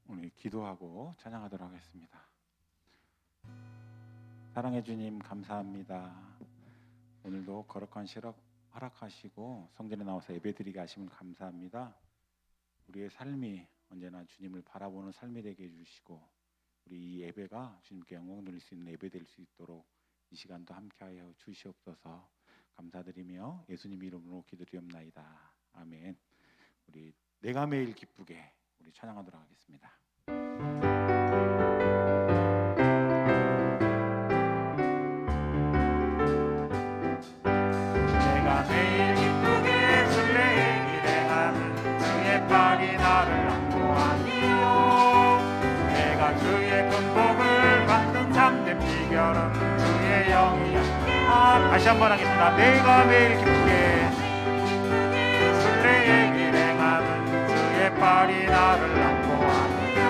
우리 기도하고 찬양하도록 하겠습니다. 사랑해 주님 감사합니다. 오늘도 거룩한 시력 허락하시고 성전에 나와서 예배드리게 하시면 감사합니다. 우리의 삶이 언제나 주님을 바라보는 삶이 되게 해주시고 우리 이 예배가 주님께 영광 돌릴 수 있는 예배 될 수 있도록 이 시간도 함께하여 주시옵소서. 감사드리며 예수님 이름으로 기도드리옵나이다. 아멘. 우리 내가 매일 기쁘게 우리 찬양하도록 하겠습니다. 내가 매일 기쁘게 순례의 길에 가는 주의 팔이 나를 안보하니요. 내가 주의 큰 복을 받는 참된 비결은 주의 영이 다시 한번 하겠습니다. 내가 매일 기쁘게 순례의 길에 가는 주의 팔이 나를 안보하니요.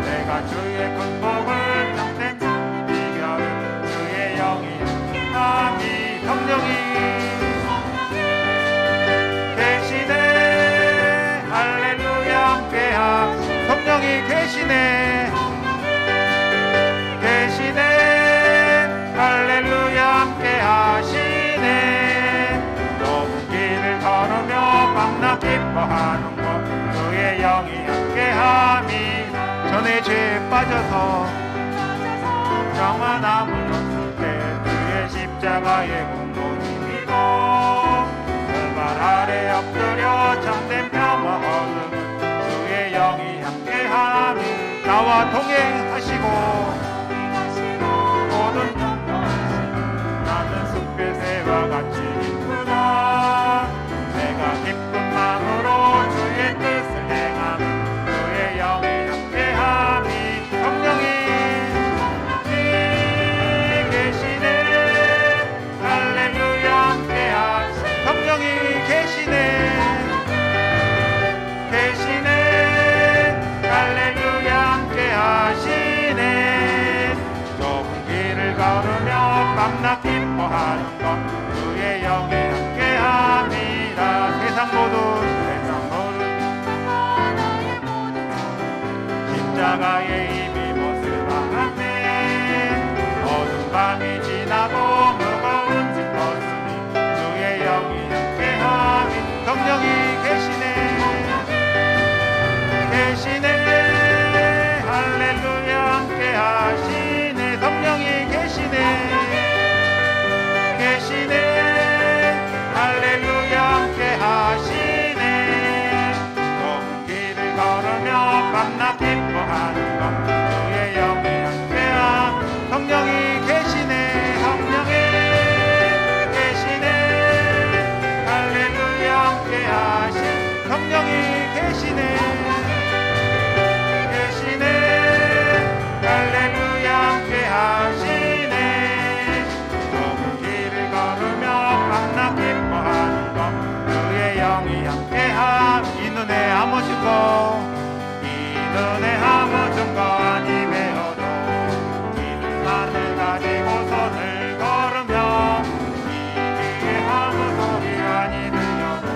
내가 주의 큰 복을 참된 비결은 주의 영이 함이 성령이 계시네. 할렐루야 함께하 성령이 계시네. 계시네. 할렐루야 함께하시네. 좁은 길을 걸으며 밤낮 기뻐하는 것 주의 영이 함께함이 전에 죄에 빠져서 평안함을 얻을 때 주의 십자가의 공로님이고 결말 아래 엎드려 참된 평화 얻는 주의 영이 함께함이 나와 동행하시고 모든 나는 숲에새와 같이 기쁘다. 내가 기쁜 마음으로 주의 뜻을 행하는 주의 영이 함께함이 성령이 계시네. 할렐루야 함께하시네. 성령이 계시네. 계시네. 할렐루야 함께하시네. 좁은 길을 걸으며 밤낮 기뻐하는 것 주의 영이 함께함이라. 세상 모든 십자가의 힘이 모습하네. 어두운 밤이 지나고 무거운 짐 벗으니 주의 영이 함께하니 성령이 계시네. 계시네. 할렐루야 함께하시네. 성령이 계시네. 계시네. 할렐루야 함께하시네. 좁은 길을 걸으며 밤낮 기뻐하는 것 주의 영이 함께함 성령이 계시네. 성령이 계시네. 할렐루야 함께하신 성령이 계시네. 계시네. 할렐루야 함께하시네. 좁은 길을 걸으며 밤낮 기뻐하는 것 주의 영이 함께함. 이 눈에 아무 증거 이 눈에 아무 증거 아니매어도 이 눈만을 가지고 손을 걸으며 이 귀에 아무 소리 아니 들려도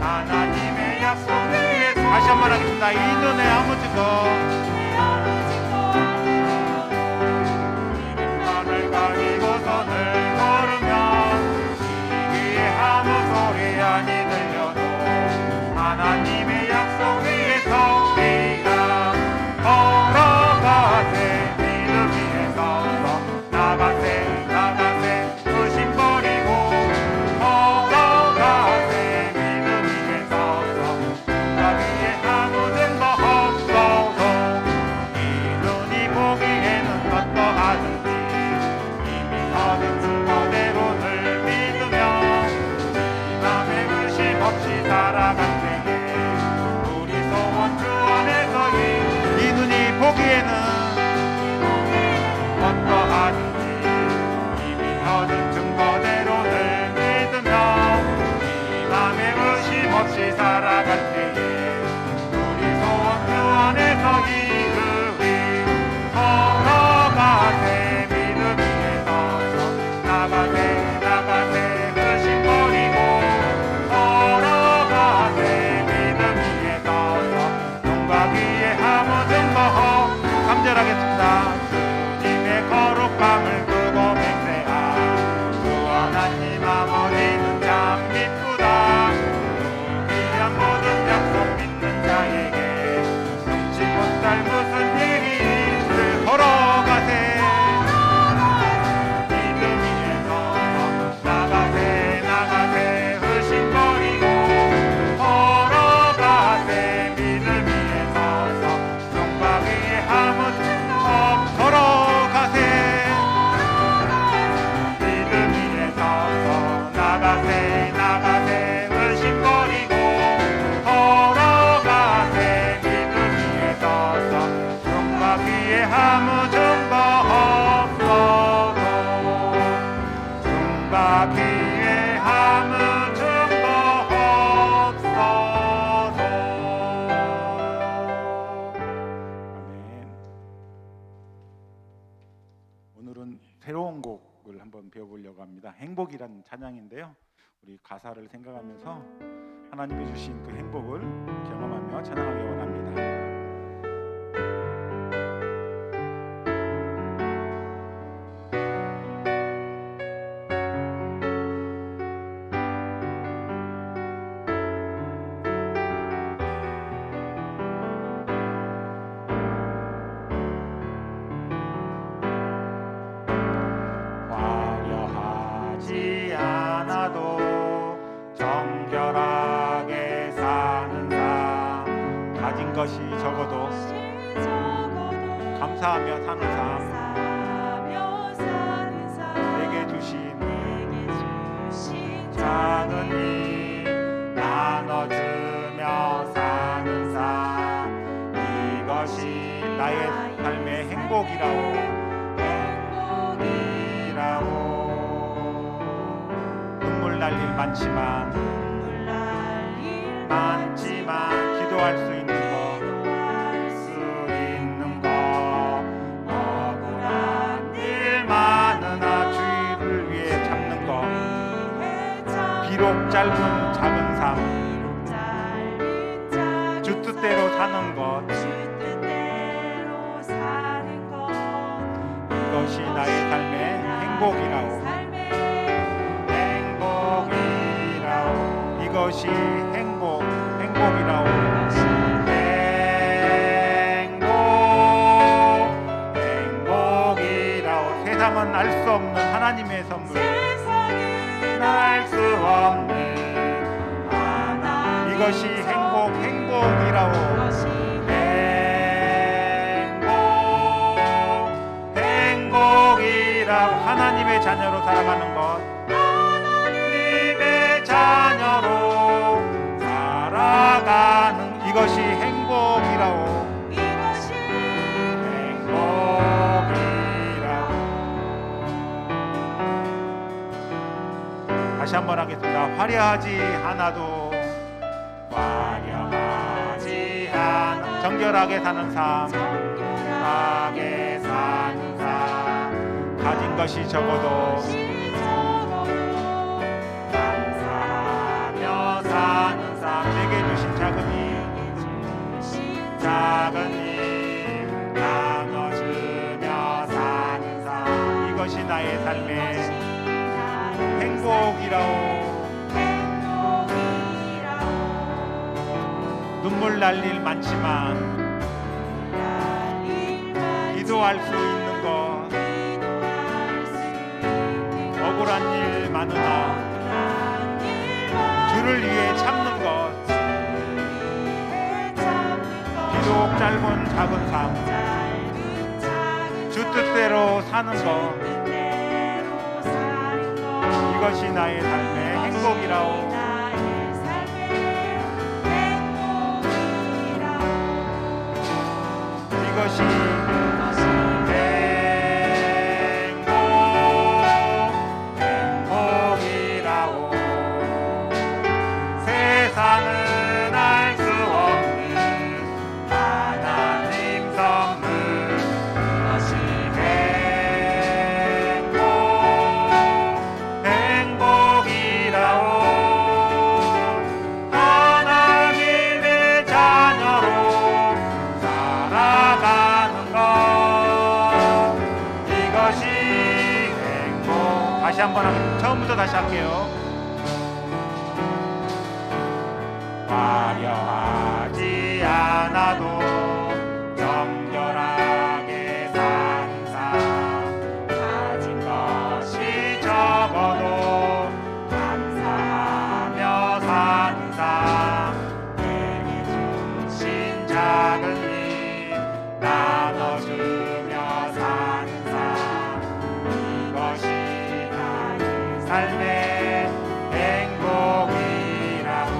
하나님의 약속 위에 다시 한번 하겠습니다. 이 눈에 아무 증거 이 눈만을 가지고 손을 걸으며 이 귀에 아무 소리 아니 들려도 하나님의 약속 위에 서리라. 걸어가세 믿음 위에 서서 나가세 나가세 의심 버리고 걸어가세 믿음 위에 서서 나 위에 아무 증거 없어도 이 눈이 보기에는 어떠하든지 이미 얻은 증거대로 늘 믿으며 이 맘에 의심 없이 살아갈 때에 우리 소원 주 안에서 이 눈이 보기에는 어떠하든지 이미 얻은 증거대로 늘 믿으며 이 맘에 의심 없이 살아갈 때에 우리 소원 주 안에서 이르리. 걸어가세 믿음 위에 서서 나가세 나가세 의심 버리고 걸어가세 행복이란 찬양인데요. 우리 가사를 생각하면서 하나님이 주신 그 행복을 경험하며 찬양하기 원합니다. 화려하지 않아도 정결하게 사는 삶, 가진 것이 적어도 감사하며 사는 삶, 내게 주신 작은 일 나눠주며 사는 삶, 이것이 나의 삶의 행복이라오. 눈물 날 일 많지만 기도할 수 있는 것, 억울한 일 많으나 주의를 위해 참는 것, 비록 짧은 작은 삶, 주 뜻대로 사는 것, 이것이 나의 삶의 행복이라오. 이것이 행복이라오. 행복이라오. 세상은 알 수 없는 하나님의 선물, 알 수 없는 이것이 행복이라오. 행복이라고 하나님의 자녀로 살아가는 것, 하나님의 자녀로 살아가는 이것이 행복이라오. 이것이 행복이라오. 다시 한번 하겠습니다. 화려하지 않아도 정결하게 사는 삶, 정결하게 사는 삶, 가진 것이 적어도 감사하며 사는 삶, 내게 주신 작은 일 나눠주며 사는 삶, 이것이 나의 삶의 행복이라오. 눈물 날 일 많지만 기도할 수 있는 것, 억울한 일 많으나 주를 위해 참는 것, 비록 짧은 작은 삶, 주 뜻대로 사는 것, 이것이 나의 삶의 행복이라오. 이것이 행복이라오. 세상은 알 수 없는 하나님 선물, 이것이 행복이라오. 하나님의 자녀로 살아가는 것, 이것이 행복. 다시 한번 처음부터 다시 할게요. 화려하지 않아도 정결하게 사는 삶, 가진 것이 적어도 감사하며 사는 삶, 내게 주신 작은 일 나눠주며 사는 삶, 이것이 나의 삶의 행복이라고.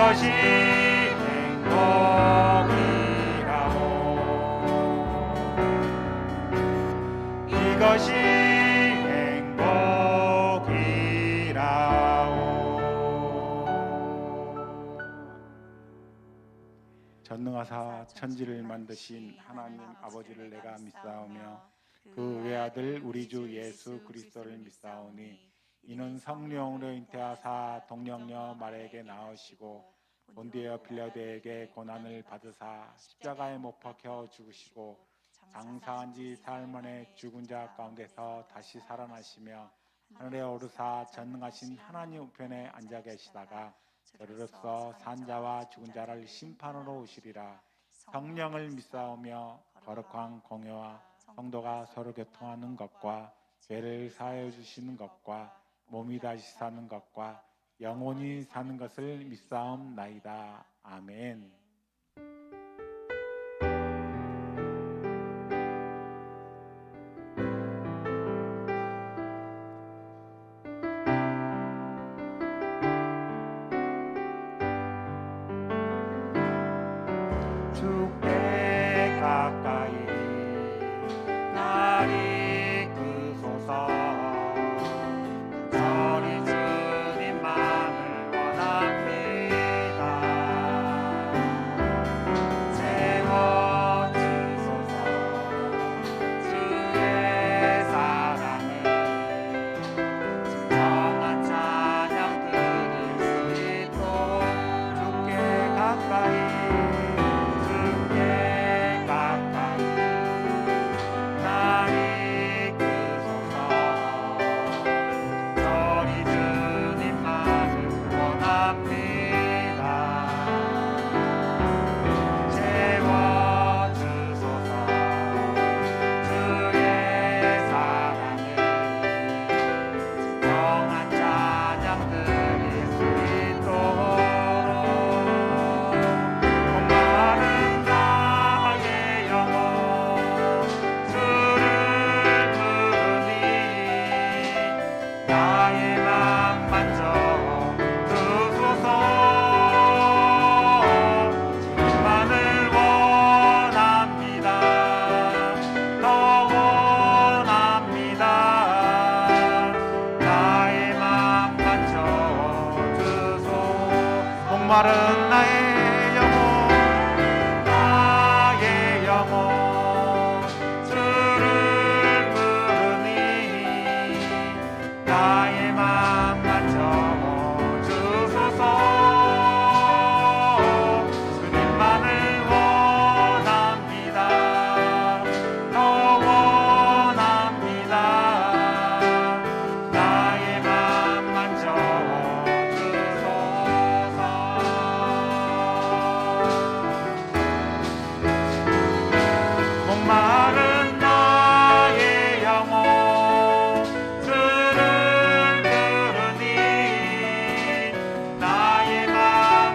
이것이 행복이라오. 이것이 행복이라오. 전능하사 천지를 만드신 하나님 아버지를 내가 믿사오며 그 외아들 우리 주 예수 그리스도를 믿사오니 이는 성령으로 잉태하사 동령녀 마리아에게 낳으시고 본디오 빌라도에게 고난을 받으사 십자가에 못 박혀 죽으시고 장사한 지 사흘 만에 죽은 자 가운데서 다시 살아나시며 하늘에 오르사 전능하신 하나님 우편에 앉아 계시다가 저리로서 산자와 죽은 자를 심판으로 오시리라. 성령을 믿사오며 거룩한 공회와 성도가 서로 교통하는 것과 죄를 사하여 주시는 것과 몸이 다시 사는 것과 영원히 사는 것을 믿사옵나이다. 아멘. 주께 가까이 날 이끄소서. 저리 주님만을 원합니다. 채워주소서. 주의 사랑을 진정한 찬양 드릴 수 있도록 주께 가까이 목마른 나의 영혼, 나의 영혼 주를 부르니 나의 맘 만져주소서. 주님만을 원합니다. 더 원합니다. 나의 맘 목마른 나의 영혼 주를 부르니 나의 맘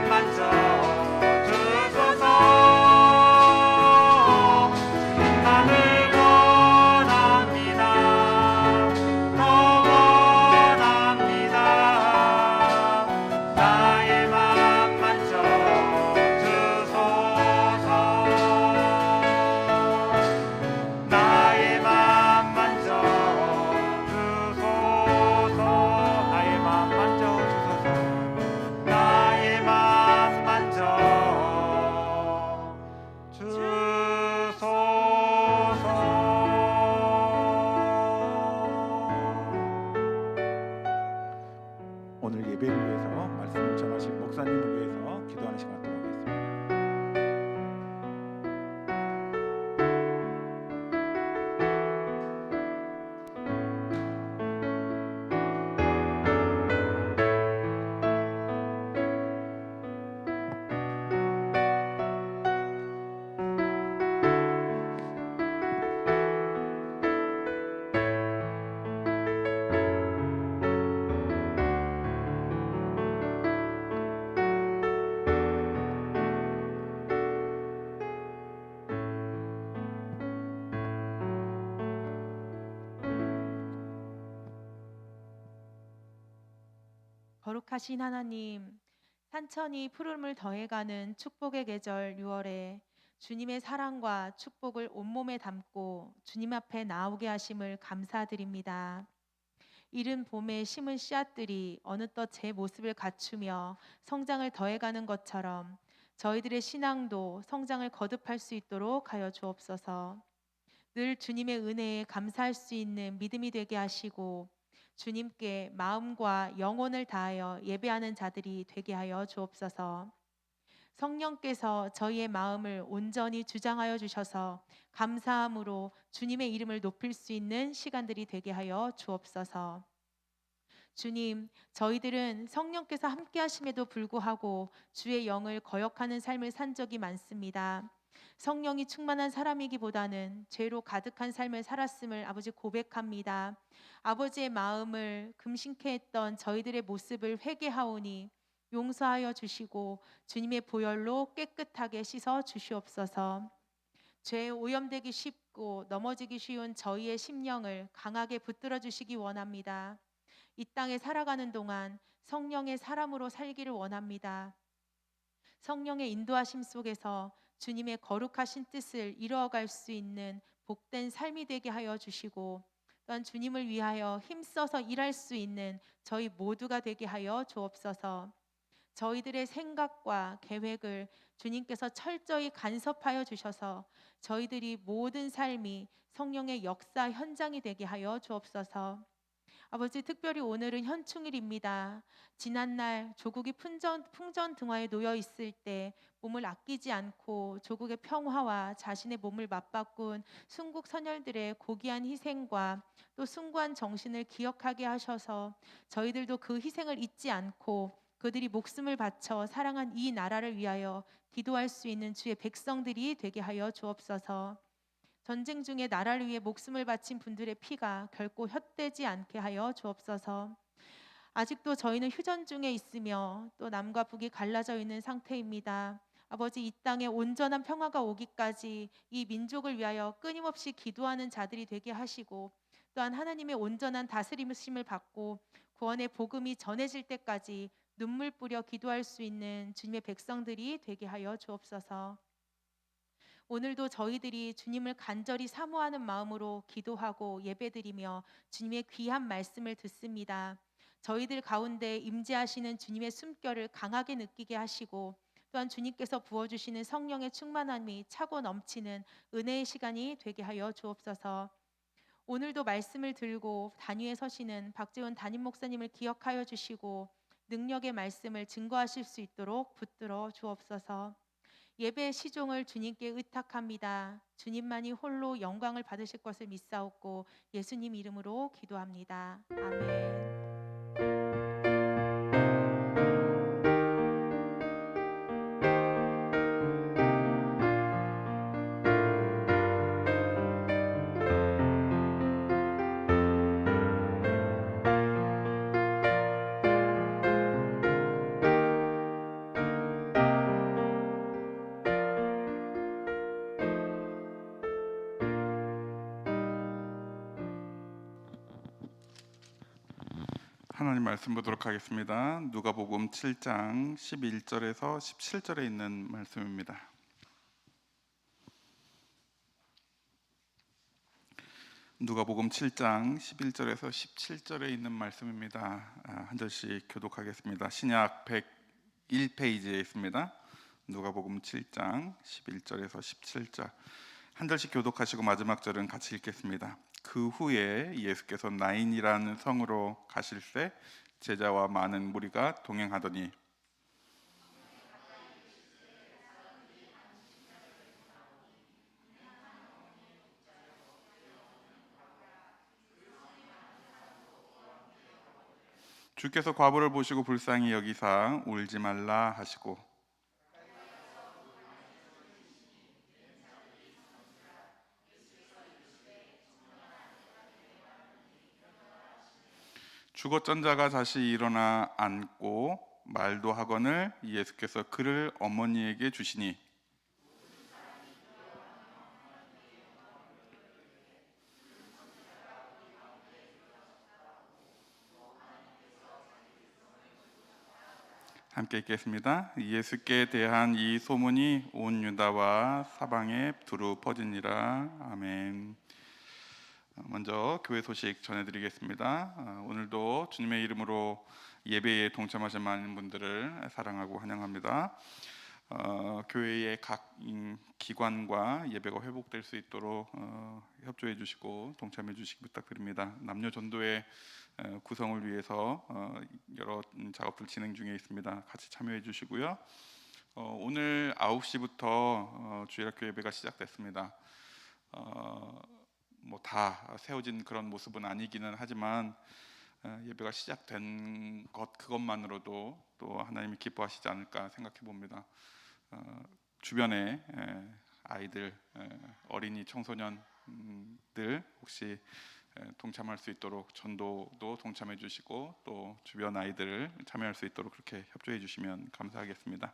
만져주소서. 주님만을 원합니다. 더 원합니다. 나의 맘 만져주소서. 나의 맘 만져주소서. 나의 맘 만져주소서. 나의 맘 만져주소서. 오늘 예배를 위해서 말씀을 전하신 목사님을 위해서 기도하는 시간 갖도록 하겠습니다. 거룩하신 하나님, 산천이 푸름을 더해가는 축복의 계절 6월에 주님의 사랑과 축복을 온몸에 담고 주님 앞에 나오게 하심을 감사드립니다. 이른 봄에 심은 씨앗들이 어느덧 제 모습을 갖추며 성장을 더해가는 것처럼 저희들의 신앙도 성장을 거듭할 수 있도록 하여 주옵소서. 늘 주님의 은혜에 감사할 수 있는 믿음이 되게 하시고 주님께 마음과 영혼을 다하여 예배하는 자들이 되게 하여 주옵소서. 성령께서 저희의 마음을 온전히 주장하여 주셔서 감사함으로 주님의 이름을 높일 수 있는 시간들이 되게 하여 주옵소서. 주님, 저희들은 성령께서 함께 하심에도 불구하고 주의 영을 거역하는 삶을 산 적이 많습니다. 성령이 충만한 사람이기보다는 죄로 가득한 삶을 살았음을 아버지 고백합니다. 아버지의 마음을 금신케 했던 저희들의 모습을 회개하오니 용서하여 주시고 주님의 보혈로 깨끗하게 씻어 주시옵소서. 죄에 오염되기 쉽고 넘어지기 쉬운 저희의 심령을 강하게 붙들어 주시기 원합니다. 이 땅에 살아가는 동안 성령의 사람으로 살기를 원합니다. 성령의 인도하심 속에서 주님의 거룩하신 뜻을 이루어갈 수 있는 복된 삶이 되게 하여 주시고 또한 주님을 위하여 힘써서 일할 수 있는 저희 모두가 되게 하여 주옵소서. 저희들의 생각과 계획을 주님께서 철저히 간섭하여 주셔서 저희들이 모든 삶이 성령의 역사 현장이 되게 하여 주옵소서. 아버지, 특별히 오늘은 현충일입니다. 지난날 조국이 풍전등화에 놓여 있을 때 몸을 아끼지 않고 조국의 평화와 자신의 몸을 맞바꾼 순국 선열들의 고귀한 희생과 또 숭고한 정신을 기억하게 하셔서 저희들도 그 희생을 잊지 않고 그들이 목숨을 바쳐 사랑한 이 나라를 위하여 기도할 수 있는 주의 백성들이 되게 하여 주옵소서. 전쟁 중에 나라를 위해 목숨을 바친 분들의 피가 결코 헛되지 않게 하여 주옵소서. 아직도 저희는 휴전 중에 있으며 또 남과 북이 갈라져 있는 상태입니다. 아버지, 이 땅에 온전한 평화가 오기까지 이 민족을 위하여 끊임없이 기도하는 자들이 되게 하시고 또한 하나님의 온전한 다스림을 받고 구원의 복음이 전해질 때까지 눈물 뿌려 기도할 수 있는 주님의 백성들이 되게 하여 주옵소서. 오늘도 저희들이 주님을 간절히 사모하는 마음으로 기도하고 예배드리며 주님의 귀한 말씀을 듣습니다. 저희들 가운데 임재하시는 주님의 숨결을 강하게 느끼게 하시고 또한 주님께서 부어주시는 성령의 충만함이 차고 넘치는 은혜의 시간이 되게 하여 주옵소서. 오늘도 말씀을 들고 단위에 서시는 박재훈 담임 목사님을 기억하여 주시고 능력의 말씀을 증거하실 수 있도록 붙들어 주옵소서. 예배의 시종을 주님께 의탁합니다. 주님만이 홀로 영광을 받으실 것을 믿사옵고 예수님 이름으로 기도합니다. 아멘. 하나님 말씀 보도록 하겠습니다. 누가복음 7장 11절에서 17절에 있는 말씀입니다. 누가복음 7장 11절에서 17절에 있는 말씀입니다. 한 절씩 교독하겠습니다. 신약 101페이지에 있습니다. 누가복음 7장 11절에서 17절 한 절씩 교독하시고 마지막 절은 같이 읽겠습니다. 그 후에 예수께서 나인이라는 성으로 가실새 제자와 많은 무리가 동행하더니 주께서 과부를 보시고 불쌍히 여기사 울지 말라 하시고 죽었던 자가 다시 일어나 앉고 말도 하거늘 예수께서 그를 어머니에게 주시니 함께 읽겠습니다. 예수께 대한 이 소문이 온 유다와 사방에 두루 퍼지니라. 아멘. 먼저 교회 소식 전해드리겠습니다. 오늘도 주님의 이름으로 예배에 동참하신 많은 분들을 사랑하고 환영합니다. 교회의 각 기관과 예배가 회복될 수 있도록 협조해 주시고 동참해 주시기 부탁드립니다. 남녀 전도의 구성을 위해서 여러 작업들 진행 중에 있습니다. 같이 참여해 주시고요. 오늘 9시부터 주일학교 예배가 시작됐습니다. 뭐 다 세워진 그런 모습은 아니기는 하지만 예배가 시작된 그것만으로도 또 하나님이 기뻐하시지 않을까 생각해 봅니다. 주변에 아이들, 어린이, 청소년들 혹시 동참할 수 있도록 전도도 동참해 주시고 또 주변 아이들을 참여할 수 있도록 그렇게 협조해 주시면 감사하겠습니다.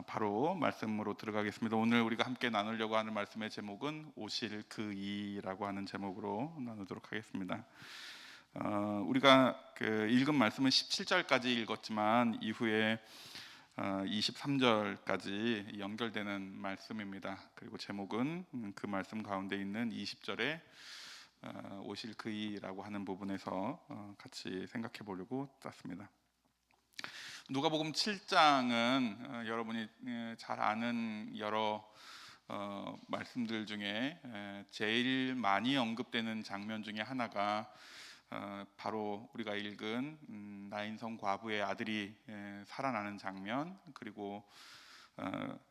바로 말씀으로 들어가겠습니다. 오늘 우리가 함께 나누려고 하는 말씀의 제목은 오실 그 이라고 하는 제목으로 나누도록 하겠습니다. 우리가 읽은 말씀은 17절까지 읽었지만 이후에 23절까지 연결되는 말씀입니다. 그리고 제목은 그 말씀 가운데 있는 20절에 오실 그이라고 하는 부분에서 같이 생각해 보려고 짰습니다. 누가복음 7장은 여러분이 잘 아는 여러 말씀들 중에 제일 많이 언급되는 장면 중에 하나가 바로 우리가 읽은 나인성 과부의 아들이 살아나는 장면, 그리고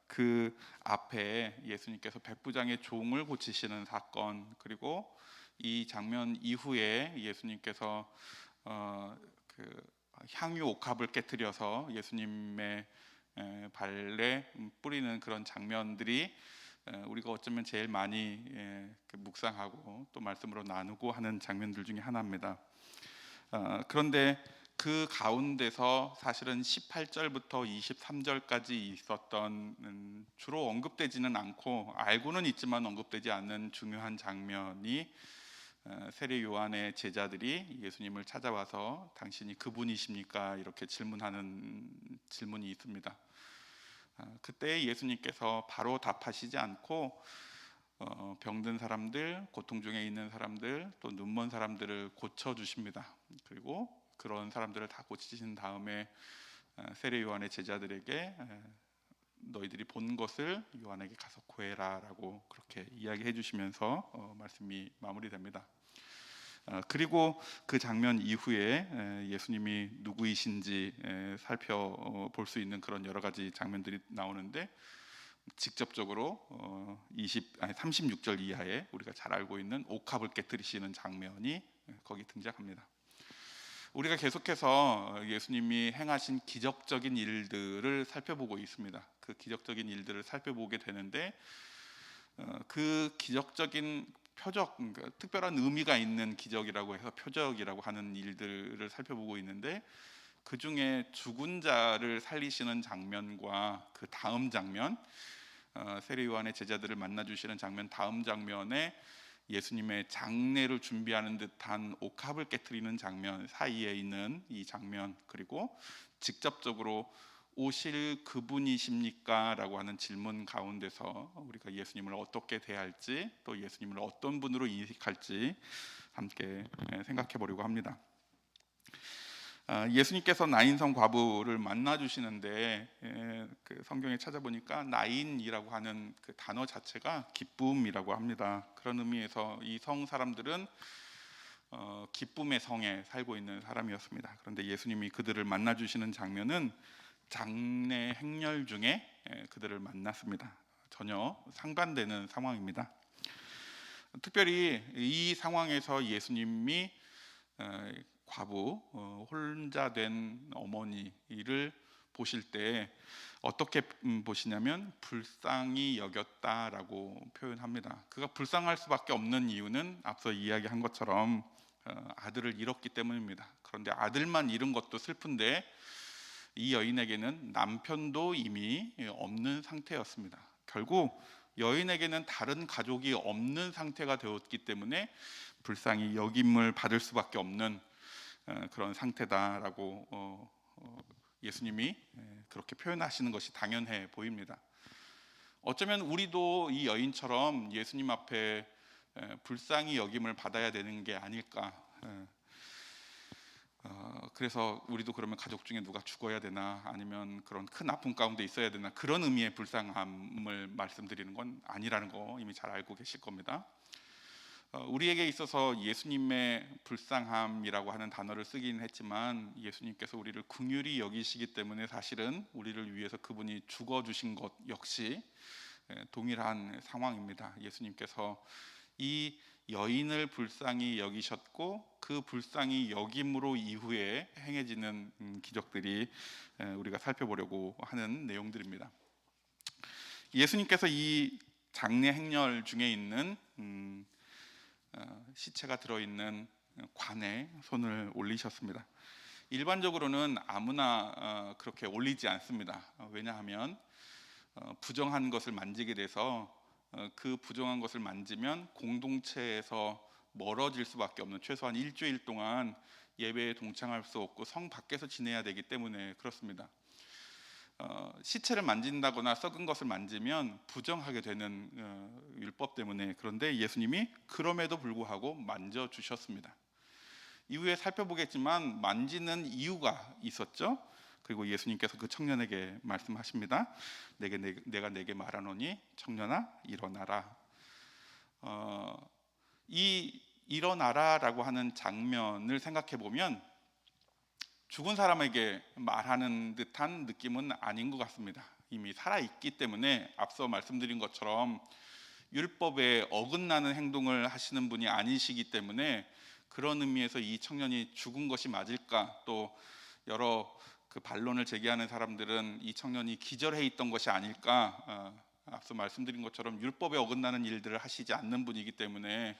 그 앞에 예수님께서 백부장의 종을 고치시는 사건, 그리고 이 장면 이후에 예수님께서 향유 옥합을 깨뜨려서 예수님의 발에 뿌리는 그런 장면들이 우리가 어쩌면 제일 많이 묵상하고 또 말씀으로 나누고 하는 장면들 중에 하나입니다. 그런데 그 가운데서 사실은 18절부터 23절까지 있었던 주로 언급되지는 않고 알고는 있지만 언급되지 않는 중요한 장면이 세례 요한의 제자들이 예수님을 찾아와서 당신이 그분이십니까? 이렇게 질문하는 질문이 있습니다. 그때 예수님께서 바로 답하시지 않고 병든 사람들, 고통 중에 있는 사람들, 또 눈먼 사람들을 고쳐주십니다. 그리고 그런 사람들을 다 고치신 다음에 세례 요한의 제자들에게 너희들이 본 것을 요한에게 가서 구해라 라고 그렇게 이야기해 주시면서 말씀이 마무리됩니다. 그리고 그 장면 이후에 예수님이 누구이신지 살펴볼 수 있는 그런 여러 가지 장면들이 나오는데 직접적으로 36절 이하에 우리가 잘 알고 있는 옥합을 깨뜨리시는 장면이 거기 등장합니다. 우리가 계속해서 예수님이 행하신 기적적인 일들을 살펴보고 있습니다. 그 기적적인 일들을 살펴보게 되는데 그 기적적인 표적, 그러니까 특별한 의미가 있는 기적이라고 해서 표적이라고 하는 일들을 살펴보고 있는데 그 중에 죽은 자를 살리시는 장면과 그 다음 장면, 세례 요한의 제자들을 만나 주시는 장면 다음 장면에 예수님의 장례를 준비하는 듯한 옥합을 깨뜨리는 장면 사이에 있는 이 장면, 그리고 직접적으로 오실 그분이십니까? 라고 하는 질문 가운데서 우리가 예수님을 어떻게 대할지 또 예수님을 어떤 분으로 인식할지 함께 생각해 보려고 합니다. 예수님께서 나인성 과부를 만나 주시는데 그 성경에 찾아보니까 나인이라고 하는 그 단어 자체가 기쁨이라고 합니다. 그런 의미에서 이 성 사람들은 기쁨의 성에 살고 있는 사람이었습니다. 그런데 예수님이 그들을 만나 주시는 장면은 장례 행렬 중에 그들을 만났습니다. 전혀 상반되는 상황입니다. 특별히 이 상황에서 예수님이 과부, 혼자 된 어머니를 보실 때 어떻게 보시냐면 불쌍히 여겼다라고 표현합니다. 그가 불쌍할 수밖에 없는 이유는 앞서 이야기한 것처럼 아들을 잃었기 때문입니다. 그런데 아들만 잃은 것도 슬픈데 이 여인에게는 남편도 이미 없는 상태였습니다. 결국 여인에게는 다른 가족이 없는 상태가 되었기 때문에 불쌍히 여김을 받을 수밖에 없는 그런 상태다라고 예수님이 그렇게 표현하시는 것이 당연해 보입니다. 어쩌면 우리도 이 여인처럼 예수님 앞에 불쌍히 여김을 받아야 되는 게 아닐까. 그래서 우리도 그러면 가족 중에 누가 죽어야 되나, 아니면 그런 큰 아픔 가운데 있어야 되나, 그런 의미의 불쌍함을 말씀드리는 건 아니라는 거 이미 잘 알고 계실 겁니다. 우리에게 있어서 예수님의 불쌍함이라고 하는 단어를 쓰긴 했지만 예수님께서 우리를 긍휼히 여기시기 때문에 사실은 우리를 위해서 그분이 죽어주신 것 역시 동일한 상황입니다. 예수님께서 이 여인을 불쌍히 여기셨고 그 불쌍히 여김으로 이후에 행해지는 기적들이 우리가 살펴보려고 하는 내용들입니다. 예수님께서 이 장례 행렬 중에 있는 시체가 들어있는 관에 손을 올리셨습니다. 일반적으로는 아무나 그렇게 올리지 않습니다. 왜냐하면 부정한 것을 만지게 돼서 그 부정한 것을 만지면 공동체에서 멀어질 수밖에 없는, 최소한 일주일 동안 예배에 동참할 수 없고 성 밖에서 지내야 되기 때문에 그렇습니다. 시체를 만진다거나 썩은 것을 만지면 부정하게 되는 율법 때문에. 그런데 예수님이 그럼에도 불구하고 만져주셨습니다. 이후에 살펴보겠지만 만지는 이유가 있었죠. 그리고 예수님께서 그 청년에게 말씀하십니다. 내가 내게 말하노니 청년아 일어나라. 이 일어나라라고 하는 장면을 생각해 보면 죽은 사람에게 말하는 듯한 느낌은 아닌 것 같습니다. 이미 살아있기 때문에 앞서 말씀드린 것처럼 율법에 어긋나는 행동을 하시는 분이 아니시기 때문에 그런 의미에서 이 청년이 죽은 것이 맞을까, 또 여러 그 반론을 제기하는 사람들은 이 청년이 기절해 있던 것이 아닐까. 앞서 말씀드린 것처럼 율법에 어긋나는 일들을 하시지 않는 분이기 때문에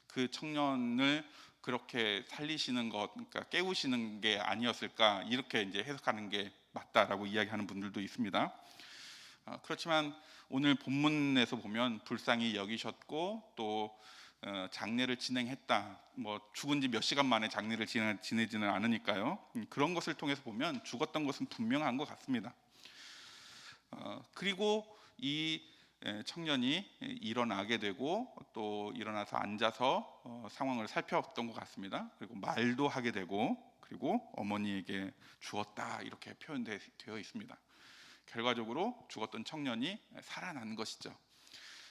그 청년을 그렇게 살리시는 것, 그러니까 깨우시는 게 아니었을까, 이렇게 이제 해석하는 게 맞다라고 이야기하는 분들도 있습니다. 그렇지만 오늘 본문에서 보면 불쌍히 여기셨고 또 장례를 진행했다. 뭐 죽은 지 몇 시간 만에 장례를 지내지는 않으니까요. 그런 것을 통해서 보면 죽었던 것은 분명한 것 같습니다. 그리고 이 청년이 일어나게 되고 또 일어나서 앉아서 상황을 살펴봤던 것 같습니다. 그리고 말도 하게 되고 그리고 어머니에게 주었다, 이렇게 표현되어 있습니다. 결과적으로 죽었던 청년이 살아난 것이죠.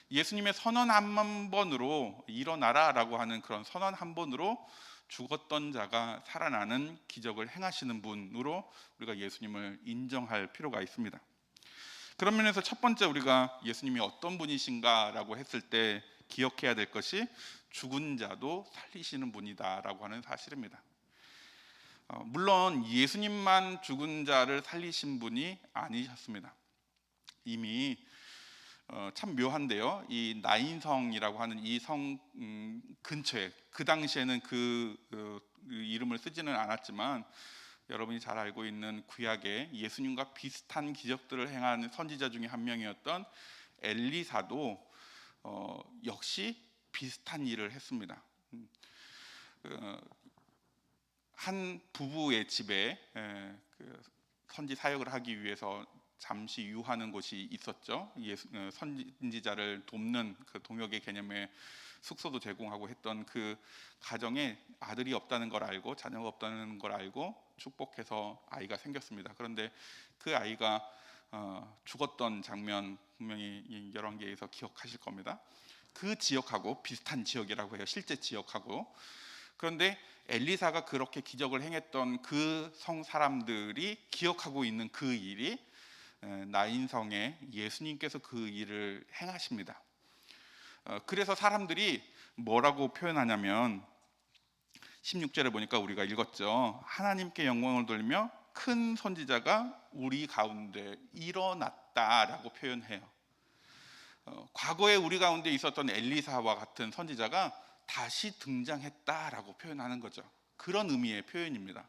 예수님의 선언 한 번으로 일어나라라고 하는 그런 선언 한 번으로 죽었던 자가 살아나는 기적을 행하시는 분으로 우리가 예수님을 인정할 필요가 있습니다. 그런 면에서 첫 번째 우리가 예수님이 어떤 분이신가라고 했을 때 기억해야 될 것이 죽은 자도 살리시는 분이다라고 하는 사실입니다. 물론 예수님만 죽은 자를 살리신 분이 아니셨습니다. 이미 참 묘한데요. 이 나인성이라고 하는 이 성 근처에, 그 당시에는 그 이름을 쓰지는 않았지만 여러분이 잘 알고 있는 구약에 예수님과 비슷한 기적들을 행한 선지자 중에 한 명이었던 엘리사도 역시 비슷한 일을 했습니다. 한 부부의 집에 선지 사역을 하기 위해서 잠시 유하는 곳이 있었죠. 선지자를 돕는 그 동역의 개념의 숙소도 제공하고 했던 그 가정에 아들이 없다는 걸 알고, 자녀가 없다는 걸 알고 축복해서 아이가 생겼습니다. 그런데 그 아이가 죽었던 장면 분명히 열왕기에서 기억하실 겁니다. 그 지역하고 비슷한 지역이라고 해요. 실제 지역하고. 그런데 엘리사가 그렇게 기적을 행했던 그 성 사람들이 기억하고 있는 그 일이 나인성에 예수님께서 그 일을 행하십니다. 그래서 사람들이 뭐라고 표현하냐면 16절에 보니까 우리가 읽었죠. 하나님께 영광을 돌리며 큰 선지자가 우리 가운데 일어났다라고 표현해요. 과거에 우리 가운데 있었던 엘리사와 같은 선지자가 다시 등장했다라고 표현하는 거죠. 그런 의미의 표현입니다.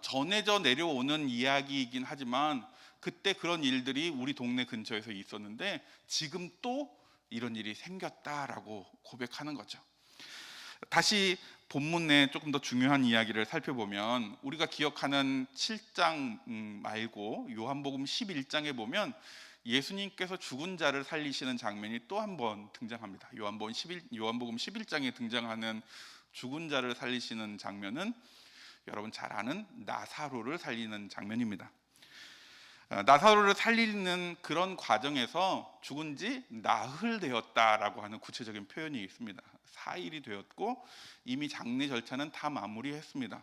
전해져 내려오는 이야기이긴 하지만 그때 그런 일들이 우리 동네 근처에서 있었는데 지금 또 이런 일이 생겼다라고 고백하는 거죠. 다시 본문의 조금 더 중요한 이야기를 살펴보면 우리가 기억하는 7장 말고 요한복음 11장에 보면 예수님께서 죽은 자를 살리시는 장면이 또 한 번 등장합니다. 요한복음 11장에 등장하는 죽은 자를 살리시는 장면은 여러분 잘 아는 나사로를 살리는 장면입니다. 나사로를 살리는 그런 과정에서 죽은 지 나흘 되었다라고 하는 구체적인 표현이 있습니다. 4일이 되었고 이미 장례 절차는 다 마무리했습니다.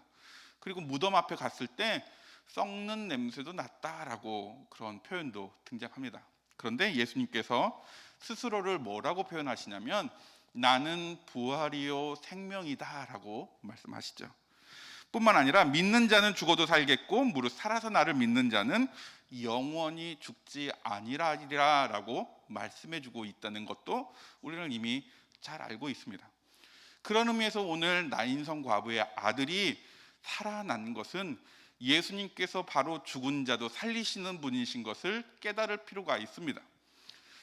그리고 무덤 앞에 갔을 때 썩는 냄새도 났다라고 그런 표현도 등장합니다. 그런데 예수님께서 스스로를 뭐라고 표현하시냐면 나는 부활이요 생명이다라고 말씀하시죠. 뿐만 아니라 믿는 자는 죽어도 살겠고 무릇 살아서 나를 믿는 자는 영원히 죽지 아니라라고 말씀해주고 있다는 것도 우리는 이미 잘 알고 있습니다. 그런 의미에서 오늘 나인성 과부의 아들이 살아난 것은 예수님께서 바로 죽은 자도 살리시는 분이신 것을 깨달을 필요가 있습니다.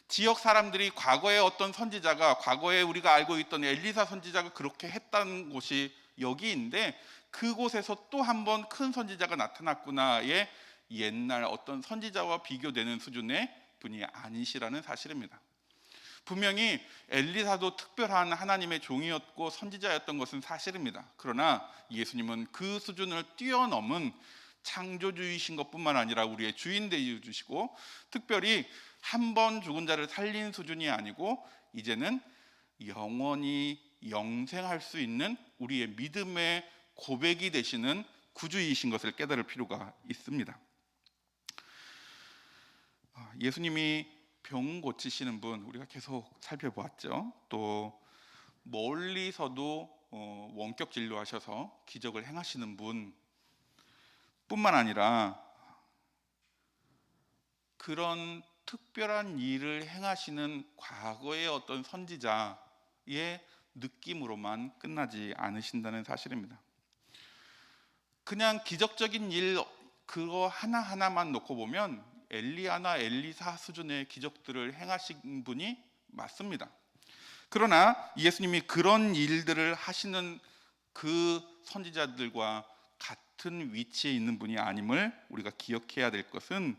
지역 사람들이 과거에 어떤 선지자가, 과거에 우리가 알고 있던 엘리사 선지자가 그렇게 했다는 곳이 여기인데 그곳에서 또 한 번 큰 선지자가 나타났구나의 옛날 어떤 선지자와 비교되는 수준의 분이 아니시라는 사실입니다. 분명히 엘리사도 특별한 하나님의 종이었고 선지자였던 것은 사실입니다. 그러나 예수님은 그 수준을 뛰어넘은 창조주이신 것뿐만 아니라 우리의 주인 되어주시고 특별히 한 번 죽은 자를 살린 수준이 아니고 이제는 영원히 영생할 수 있는 우리의 믿음의 고백이 되시는 구주이신 것을 깨달을 필요가 있습니다. 예수님이 병 고치시는 분 우리가 계속 살펴보았죠. 또 멀리서도 원격 진료하셔서 기적을 행하시는 분 뿐만 아니라 그런 특별한 일을 행하시는 과거의 어떤 선지자의 느낌으로만 끝나지 않으신다는 사실입니다. 그냥 기적적인 일 그거 하나하나만 놓고 보면 엘리야나 엘리사 수준의 기적들을 행하신 분이 맞습니다. 그러나 예수님이 그런 일들을 하시는 그 선지자들과 같은 위치에 있는 분이 아님을 우리가 기억해야 될 것은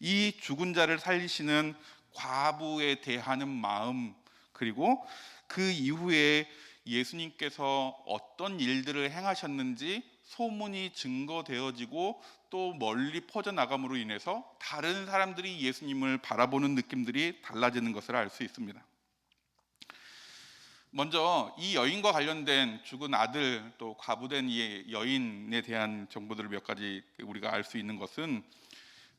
이 죽은 자를 살리시는 과부에 대하는 마음 그리고 그 이후에 예수님께서 어떤 일들을 행하셨는지 소문이 증거되어지고 또 멀리 퍼져나감으로 인해서 다른 사람들이 예수님을 바라보는 느낌들이 달라지는 것을 알 수 있습니다. 먼저 이 여인과 관련된 죽은 아들 또 과부된 이 여인에 대한 정보들을 몇 가지 우리가 알 수 있는 것은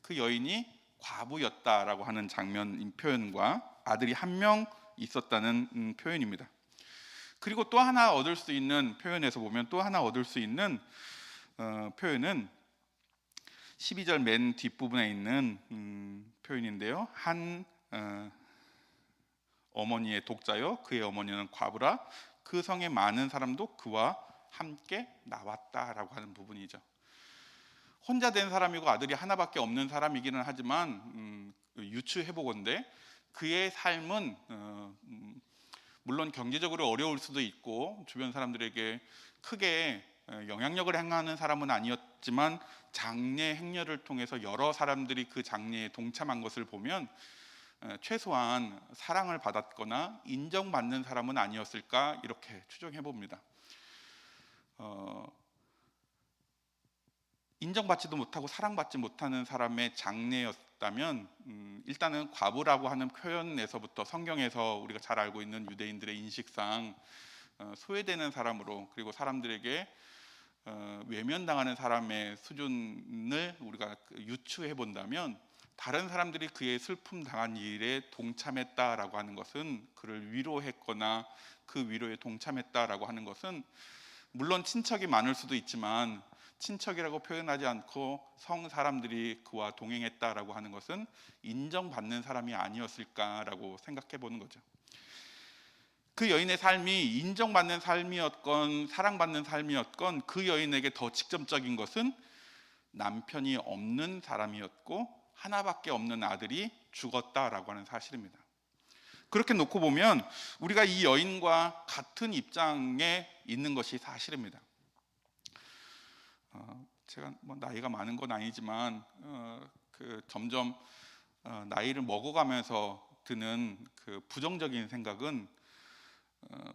그 여인이 과부였다라고 하는 장면 표현과 아들이 한 명 있었다는 표현입니다. 그리고 또 하나 얻을 수 있는 표현에서 보면 또 하나 얻을 수 있는 표현은 12절 맨 뒷부분에 있는 표현인데요. 한 어머니의 독자요 그의 어머니는 과부라 그 성의 많은 사람도 그와 함께 나왔다라고 하는 부분이죠. 혼자 된 사람이고 아들이 하나밖에 없는 사람이기는 하지만 유추해보건대 그의 삶은 물론 경제적으로 어려울 수도 있고 주변 사람들에게 크게 영향력을 행하는 사람은 아니었지만 장례 행렬을 통해서 여러 사람들이 그 장례에 동참한 것을 보면 최소한 사랑을 받았거나 인정받는 사람은 아니었을까 이렇게 추정해 봅니다. 인정받지도 못하고 사랑받지 못하는 사람의 장례였다면 일단은 과부라고 하는 표현에서부터 성경에서 우리가 잘 알고 있는 유대인들의 인식상 소외되는 사람으로 그리고 사람들에게 외면당하는 사람의 수준을 우리가 유추해 본다면 다른 사람들이 그의 슬픔 당한 일에 동참했다라고 하는 것은 그를 위로했거나 그 위로에 동참했다라고 하는 것은 물론 친척이 많을 수도 있지만 친척이라고 표현하지 않고 성 사람들이 그와 동행했다라고 하는 것은 인정받는 사람이 아니었을까라고 생각해 보는 거죠. 그 여인의 삶이 인정받는 삶이었건 사랑받는 삶이었건 그 여인에게 더 직접적인 것은 남편이 없는 사람이었고 하나밖에 없는 아들이 죽었다라고 하는 사실입니다. 그렇게 놓고 보면 우리가 이 여인과 같은 입장에 있는 것이 사실입니다. 제가 뭐 나이가 많은 건 아니지만 점점 나이를 먹어가면서 드는 그 부정적인 생각은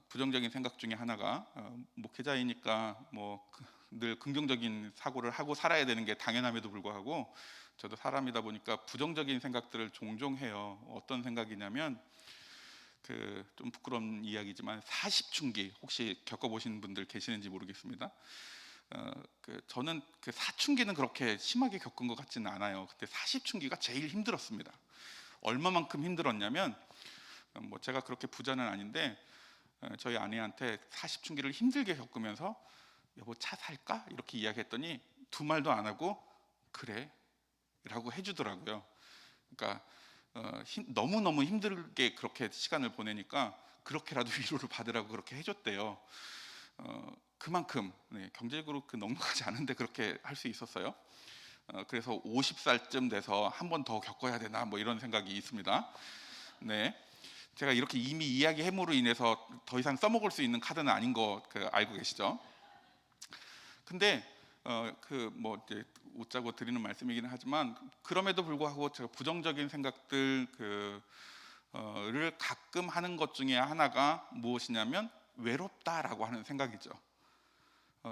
부정적인 생각 중에 하나가 목회자이니까 뭐 늘 긍정적인 사고를 하고 살아야 되는 게 당연함에도 불구하고 저도 사람이다 보니까 부정적인 생각들을 종종 해요. 어떤 생각이냐면 좀 부끄러운 이야기지만 40춘기 혹시 겪어보신 분들 계시는지 모르겠습니다. 저는 사춘기는 그렇게 심하게 겪은 것 같지는 않아요. 그때 40춘기가 제일 힘들었습니다. 얼마만큼 힘들었냐면 뭐 제가 그렇게 부자는 아닌데 저희 아내한테 40춘기를 힘들게 겪으면서 여보 차 살까? 이렇게 이야기했더니 두 말도 안 하고 그래 라고 해주더라고요. 그러니까 너무너무 힘들게 그렇게 시간을 보내니까 그렇게라도 위로를 받으라고 그렇게 해줬대요. 그만큼 경제적으로 넉넉하지 않은데 그렇게 할 수 있었어요. 그래서 50살쯤 돼서 한 번 더 겪어야 되나 뭐 이런 생각이 있습니다. 네, 제가 이렇게 이미 이야기 해무로 인해서 더 이상 써먹을 수 있는 카드는 아닌 거 알고 계시죠? 근데 뭐 이제 웃자고 드리는 말씀이기는 하지만 그럼에도 불구하고 제가 부정적인 생각들 를 가끔 하는 것 중에 하나가 무엇이냐면 외롭다라고 하는 생각이죠.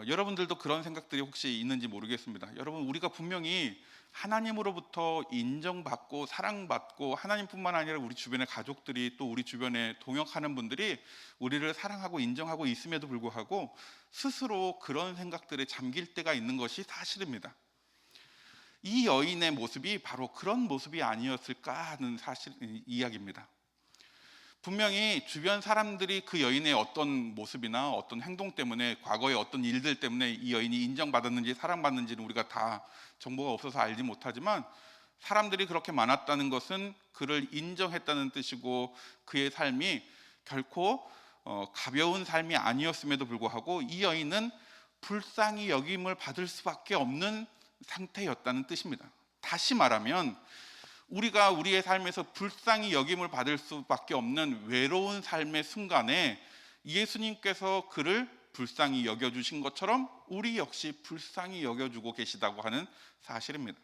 여러분들도 그런 생각들이 혹시 있는지 모르겠습니다. 여러분, 우리가 분명히 하나님으로부터 인정받고 사랑받고 하나님뿐만 아니라 우리 주변의 가족들이 또 우리 주변에 동역하는 분들이 우리를 사랑하고 인정하고 있음에도 불구하고 스스로 그런 생각들에 잠길 때가 있는 것이 사실입니다. 이 여인의 모습이 바로 그런 모습이 아니었을까 하는 이야기입니다. 분명히 주변 사람들이 그 여인의 어떤 모습이나 어떤 행동 때문에 과거의 어떤 일들 때문에 이 여인이 인정받았는지 사랑받는지는 우리가 다 정보가 없어서 알지 못하지만 사람들이 그렇게 많았다는 것은 그를 인정했다는 뜻이고 그의 삶이 결코 가벼운 삶이 아니었음에도 불구하고 이 여인은 불쌍히 여김을 받을 수밖에 없는 상태였다는 뜻입니다. 다시 말하면 우리가 우리의 삶에서 불쌍히 여김을 받을 수밖에 없는 외로운 삶의 순간에 예수님께서 그를 불쌍히 여겨주신 것처럼 우리 역시 불쌍히 여겨주고 계시다고 하는 사실입니다.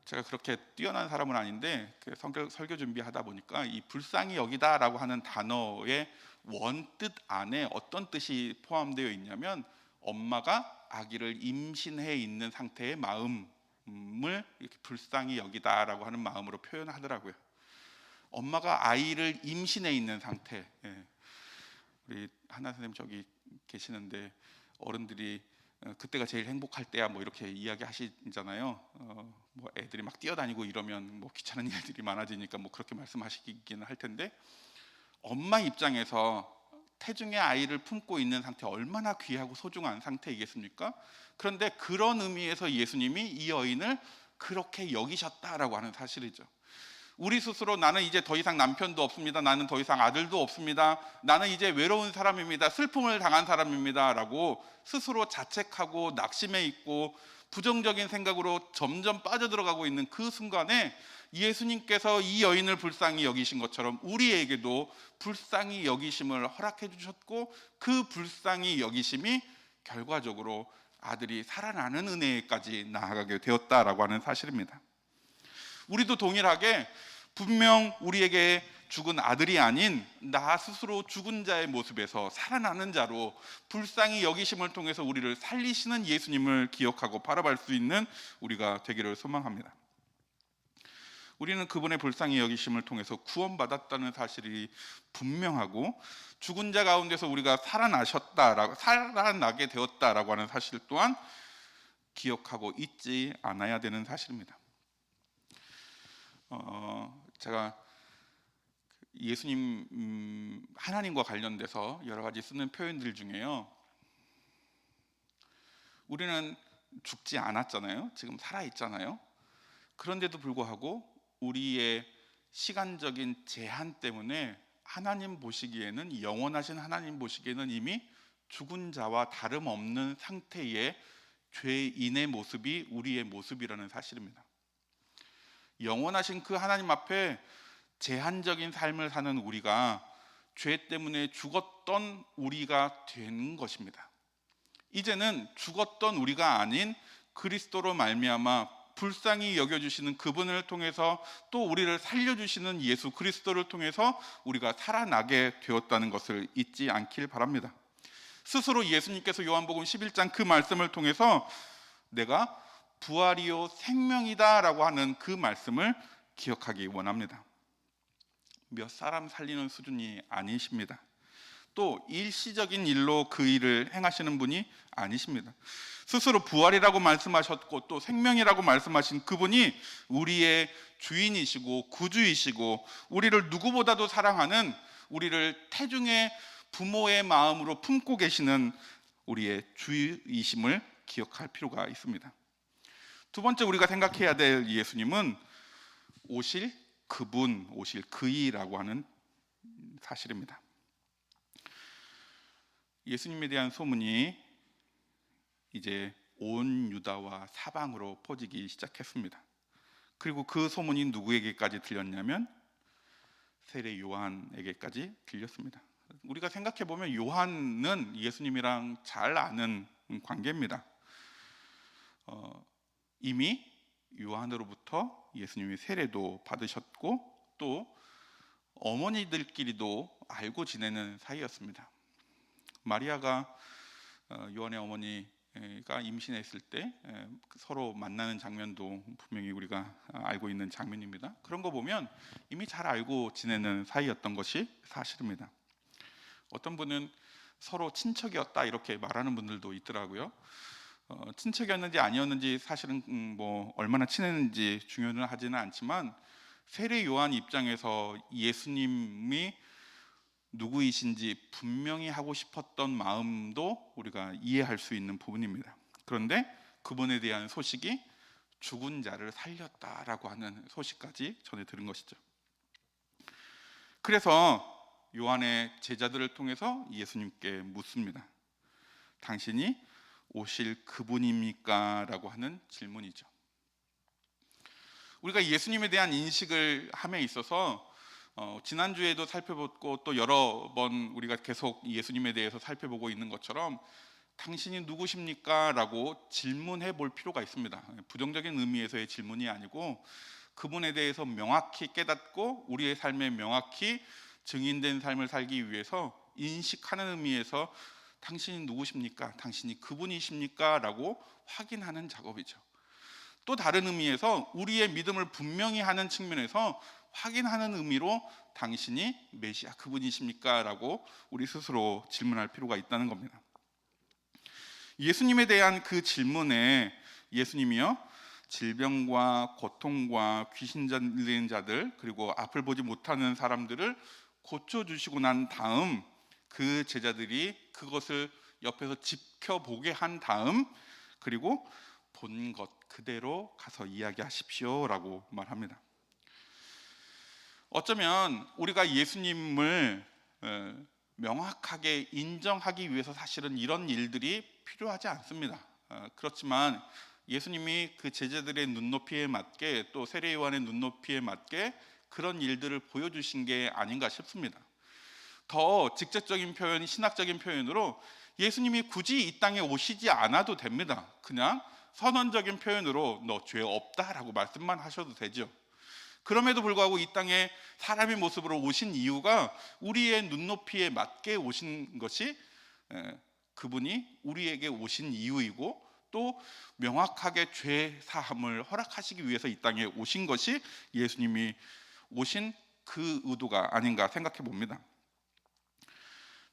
제가 그렇게 뛰어난 사람은 아닌데 설교 준비하다 보니까 이 불쌍히 여기다라고 하는 단어의 원뜻 안에 어떤 뜻이 포함되어 있냐면 엄마가 아기를 임신해 있는 상태의 마음을 이렇게 불쌍히 여기다라고 하는 마음으로 표현하더라고요. 엄마가 아이를 임신해 있는 상태. 우리 하나 선생님 저기 계시는데 어른들이 그때가 제일 행복할 때야 뭐 이렇게 이야기하시잖아요. 뭐 애들이 막 뛰어다니고 이러면 뭐 귀찮은 일들이 많아지니까 뭐 그렇게 말씀하시기는 할 텐데 엄마 입장에서 태중의 아이를 품고 있는 상태 얼마나 귀하고 소중한 상태이겠습니까? 그런데 그런 의미에서 예수님이 이 여인을 그렇게 여기셨다라고 하는 사실이죠. 우리 스스로 나는 이제 더 이상 남편도 없습니다. 나는 더 이상 아들도 없습니다. 나는 이제 외로운 사람입니다. 슬픔을 당한 사람입니다. 라고 스스로 자책하고 낙심해 있고 부정적인 생각으로 점점 빠져들어가고 있는 그 순간에 예수님께서 이 여인을 불쌍히 여기신 것처럼 우리에게도 불쌍히 여기심을 허락해 주셨고 그 불쌍히 여기심이 결과적으로 아들이 살아나는 은혜까지 나아가게 되었다라고 하는 사실입니다. 우리도 동일하게 분명 우리에게 죽은 아들이 아닌 나 스스로 죽은 자의 모습에서 살아나는 자로 불쌍히 여기심을 통해서 우리를 살리시는 예수님을 기억하고 바라볼 수 있는 우리가 되기를 소망합니다. 우리는 그분의 불쌍히 여기심을 통해서 구원받았다는 사실이 분명하고 죽은 자 가운데서 우리가 살아나게 되었다라고 하는 사실 또한 기억하고 잊지 않아야 되는 사실입니다. 제가 예수님 하나님과 관련돼서 여러 가지 쓰는 표현들 중에요. 우리는 죽지 않았잖아요. 지금 살아 있잖아요. 그런데도 불구하고 우리의 시간적인 제한 때문에 하나님 보시기에는 영원하신 하나님 보시기에는 이미 죽은 자와 다름없는 상태의 죄인의 모습이 우리의 모습이라는 사실입니다. 영원하신 그 하나님 앞에 제한적인 삶을 사는 우리가 죄 때문에 죽었던 우리가 된 것입니다. 이제는 죽었던 우리가 아닌 그리스도로 말미암아 불쌍히 여겨주시는 그분을 통해서 또 우리를 살려주시는 예수 그리스도를 통해서 우리가 살아나게 되었다는 것을 잊지 않길 바랍니다. 스스로 예수님께서 요한복음 11장 그 말씀을 통해서 내가 부활이요 생명이다 라고 하는 그 말씀을 기억하기 원합니다. 몇 사람 살리는 수준이 아니십니다. 또 일시적인 일로 그 일을 행하시는 분이 아니십니다. 스스로 부활이라고 말씀하셨고 또 생명이라고 말씀하신 그분이 우리의 주인이시고 구주이시고 우리를 누구보다도 사랑하는, 우리를 태중의 부모의 마음으로 품고 계시는 우리의 주이심을 기억할 필요가 있습니다. 두 번째 우리가 생각해야 될 예수님은 오실 그분, 오실 그이라고 하는 사실입니다. 예수님에 대한 소문이 이제 온 유다와 사방으로 퍼지기 시작했습니다. 그리고 그 소문이 누구에게까지 들렸냐면 세례 요한에게까지 들렸습니다. 우리가 생각해 보면 요한은 예수님이랑 잘 아는 관계입니다. 이미 요한으로부터 예수님이 세례도 받으셨고 또 어머니들끼리도 알고 지내는 사이였습니다. 마리아가 요한의 어머니가 임신했을 때 서로 만나는 장면도 분명히 우리가 알고 있는 장면입니다. 그런 거 보면 이미 잘 알고 지내는 사이였던 것이 사실입니다. 어떤 분은 서로 친척이었다 이렇게 말하는 분들도 있더라고요. 친척이었는지 아니었는지 사실은 뭐 얼마나 친했는지 중요는 하지는 않지만 세례 요한 입장에서 예수님이 누구이신지 분명히 하고 싶었던 마음도 우리가 이해할 수 있는 부분입니다. 그런데 그분에 대한 소식이 죽은 자를 살렸다라고 하는 소식까지 전해 들은 것이죠. 그래서 요한의 제자들을 통해서 예수님께 묻습니다. 당신이 오실 그분입니까? 라고 하는 질문이죠. 우리가 예수님에 대한 인식을 함에 있어서 지난주에도 살펴봤고 또 여러 번 우리가 계속 예수님에 대해서 살펴보고 있는 것처럼 당신이 누구십니까? 라고 질문해 볼 필요가 있습니다. 부정적인 의미에서의 질문이 아니고 그분에 대해서 명확히 깨닫고 우리의 삶에 명확히 증인된 삶을 살기 위해서 인식하는 의미에서 당신이 누구십니까? 당신이 그분이십니까? 라고 확인하는 작업이죠. 또 다른 의미에서 우리의 믿음을 분명히 하는 측면에서 확인하는 의미로 당신이 메시아 그분이십니까? 라고 우리 스스로 질문할 필요가 있다는 겁니다. 예수님에 대한 그 질문에 예수님이요 질병과 고통과 귀신 들린 자들 그리고 앞을 보지 못하는 사람들을 고쳐주시고 난 다음 그 제자들이 그것을 옆에서 지켜보게 한 다음 그리고 본 것 그대로 가서 이야기하십시오 라고 말합니다. 어쩌면 우리가 예수님을 명확하게 인정하기 위해서 사실은 이런 일들이 필요하지 않습니다. 그렇지만 예수님이 그 제자들의 눈높이에 맞게 또 세례 요한의 눈높이에 맞게 그런 일들을 보여주신 게 아닌가 싶습니다. 더 직접적인 표현, 신학적인 표현으로 예수님이 굳이 이 땅에 오시지 않아도 됩니다. 그냥 선언적인 표현으로 너 죄 없다라고 말씀만 하셔도 되죠. 그럼에도 불구하고 이 땅에 사람의 모습으로 오신 이유가 우리의 눈높이에 맞게 오신 것이 그분이 우리에게 오신 이유이고 또 명확하게 죄 사함을 허락하시기 위해서 이 땅에 오신 것이 예수님이 오신 그 의도가 아닌가 생각해 봅니다.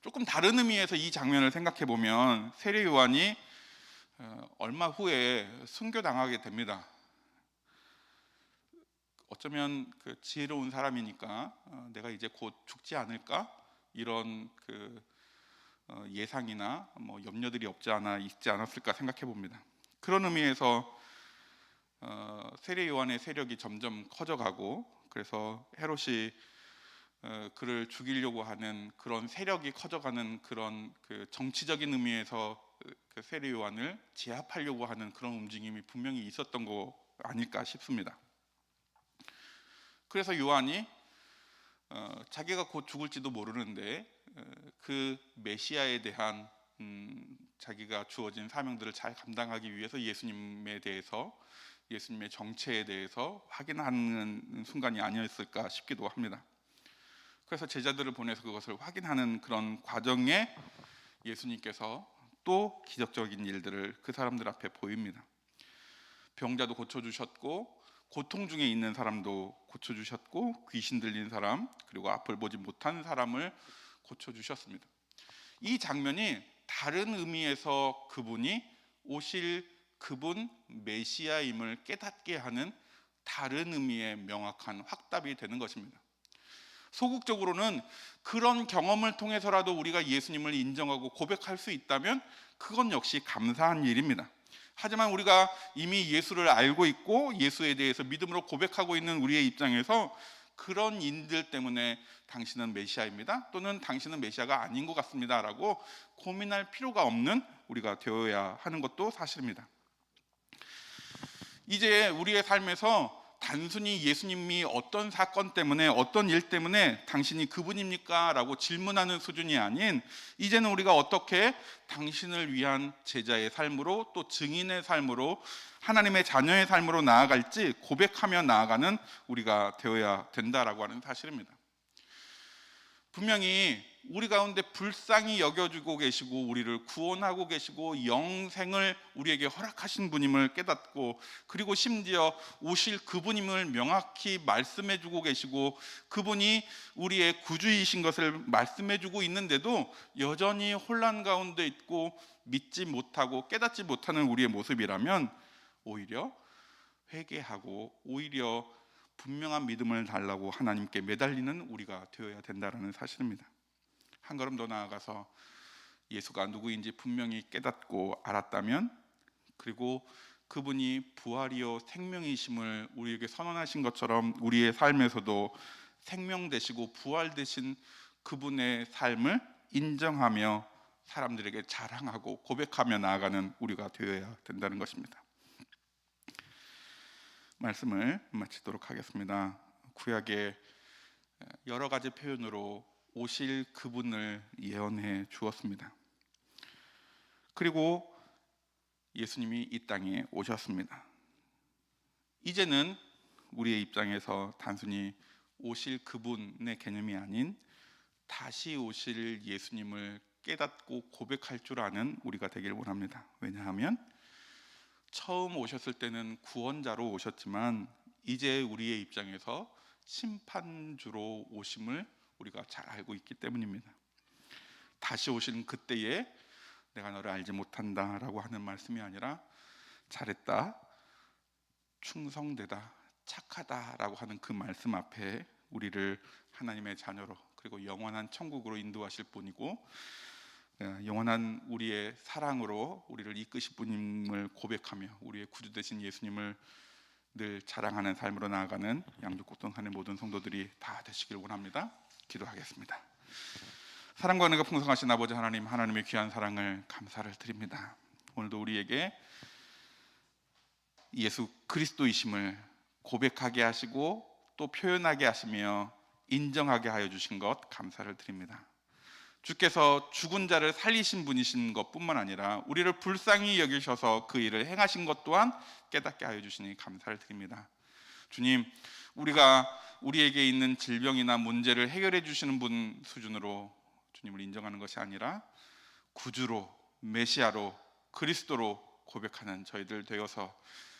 조금 다른 의미에서 이 장면을 생각해 보면 세례 요한이 얼마 후에 순교당하게 됩니다. 어쩌면 그 지혜로운 사람이니까 내가 이제 곧 죽지 않을까 이런 그 예상이나 뭐 염려들이 없지 않아 있지 않았을까 생각해 봅니다. 그런 의미에서 세례 요한의 세력이 점점 커져가고 그래서 헤롯이 그를 죽이려고 하는 그런 세력이 커져가는 그런 그 정치적인 의미에서 그 세례 요한을 제압하려고 하는 그런 움직임이 분명히 있었던 거 아닐까 싶습니다. 그래서 요한이 자기가 곧 죽을지도 모르는데 그 메시아에 대한 자기가 주어진 사명들을 잘 감당하기 위해서 예수님에 대해서, 예수님의 정체에 대해서 확인하는 순간이 아니었을까 싶기도 합니다. 그래서 제자들을 보내서 그것을 확인하는 그런 과정에 예수님께서 또 기적적인 일들을 그 사람들 앞에 보입니다. 병자도 고쳐주셨고, 고통 중에 있는 사람도 고쳐주셨고, 귀신 들린 사람, 그리고 앞을 보지 못한 사람을 고쳐주셨습니다. 이 장면이 다른 의미에서 그분이 오실 그분 메시아임을 깨닫게 하는 다른 의미의 명확한 확답이 되는 것입니다. 소극적으로는 그런 경험을 통해서라도 우리가 예수님을 인정하고 고백할 수 있다면 그건 역시 감사한 일입니다. 하지만 우리가 이미 예수를 알고 있고 예수에 대해서 믿음으로 고백하고 있는 우리의 입장에서 그런 인들 때문에 당신은 메시아입니다, 또는 당신은 메시아가 아닌 것 같습니다 라고 고민할 필요가 없는 우리가 되어야 하는 것도 사실입니다. 이제 우리의 삶에서 단순히 예수님이 어떤 사건 때문에, 어떤 일 때문에 당신이 그분입니까? 라고 질문하는 수준이 아닌, 이제는 우리가 어떻게 당신을 위한 제자의 삶으로, 또 증인의 삶으로, 하나님의 자녀의 삶으로 나아갈지 고백하며 나아가는 우리가 되어야 된다라고 하는 사실입니다. 분명히 우리 가운데 불쌍히 여겨주고 계시고 우리를 구원하고 계시고 영생을 우리에게 허락하신 분임을 깨닫고, 그리고 심지어 오실 그분임을 명확히 말씀해주고 계시고 그분이 우리의 구주이신 것을 말씀해주고 있는데도 여전히 혼란 가운데 있고 믿지 못하고 깨닫지 못하는 우리의 모습이라면 오히려 회개하고 오히려 분명한 믿음을 달라고 하나님께 매달리는 우리가 되어야 된다는 사실입니다. 한 걸음 더 나아가서 예수가 누구인지 분명히 깨닫고 알았다면, 그리고 그분이 부활이요 생명이심을 우리에게 선언하신 것처럼 우리의 삶에서도 생명 되시고 부활 되신 그분의 삶을 인정하며 사람들에게 자랑하고 고백하며 나아가는 우리가 되어야 된다는 것입니다. 말씀을 마치도록 하겠습니다. 구약의 여러 가지 표현으로 오실 그분을 예언해 주었습니다. 그리고 예수님이 이 땅에 오셨습니다. 이제는 우리의 입장에서 단순히 오실 그분의 개념이 아닌 다시 오실 예수님을 깨닫고 고백할 줄 아는 우리가 되길 원합니다. 왜냐하면 처음 오셨을 때는 구원자로 오셨지만 이제 우리의 입장에서 심판주로 오심을 우리가 잘 알고 있기 때문입니다. 다시 오시는 그때에 내가 너를 알지 못한다 라고 하는 말씀이 아니라 잘했다, 충성되다, 착하다 라고 하는 그 말씀 앞에 우리를 하나님의 자녀로, 그리고 영원한 천국으로 인도하실 분이고 영원한 우리의 사랑으로 우리를 이끄실 분임을 고백하며 우리의 구주 되신 예수님을 늘 자랑하는 삶으로 나아가는 양육곡동산의 모든 성도들이 다 되시길 원합니다. 기도하겠습니다. 사랑과 은혜가 풍성하신 아버지 하나님, 하나님의 귀한 사랑을 감사를 드립니다. 오늘도 우리에게 예수 그리스도이심을 고백하게 하시고 또 표현하게 하시며 인정하게 하여 주신 것 감사를 드립니다. 주께서 죽은 자를 살리신 분이신 것뿐만 아니라 우리를 불쌍히 여기셔서 그 일을 행하신 것 또한 깨닫게 하여 주시니 감사를 드립니다. 주님, 우리가 우리에게 있는 질병이나 문제를 해결해 주시는 분 수준으로 주님을 인정하는 것이 아니라 구주로, 메시아로, 그리스도로 고백하는 저희들 되어서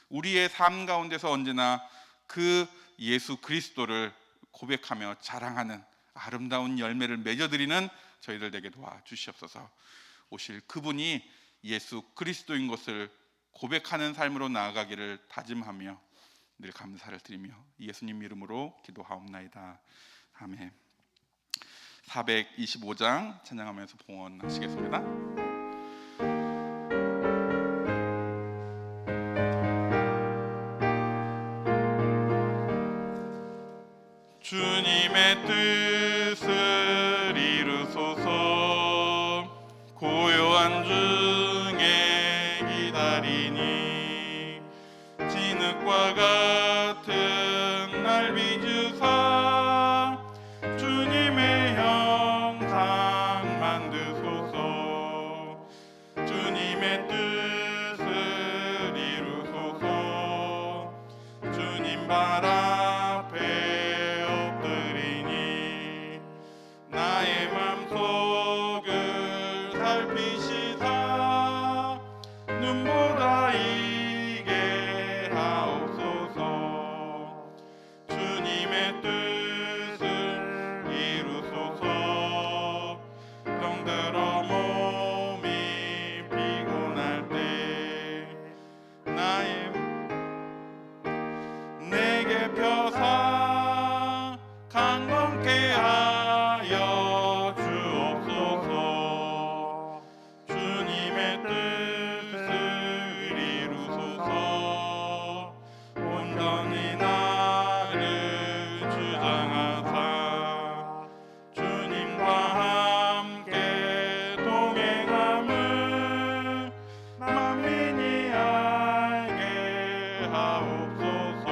우리의 삶 가운데서 언제나 그 예수 그리스도를 고백하며 자랑하는 아름다운 열매를 맺어드리는 저희들 되게 도와주시옵소서. 오실 그분이 예수 그리스도인 것을 고백하는 삶으로 나아가기를 다짐하며 늘 감사를 드리며 예수님 이름으로 기도하옵나이다. 아멘. 425장 찬양하면서 봉헌하시겠습니다. 주님의 뜻을 이루소서. 고요한 중에 기다리니 진흙과 같은 날 빚으사 발 앞에 엎드리니 나의 맘속을 살피시사 눈보다 이게 하옵소서. 주님의 뜻을 이루소서. 병들어 몸이 피곤할 때 내게 펴사 강건케 하여 주옵소서. 주님의 뜻을 이루소서. 온전히 나를 주장하사 주님과 함께 동행함을 만민이 알게 하옵소서.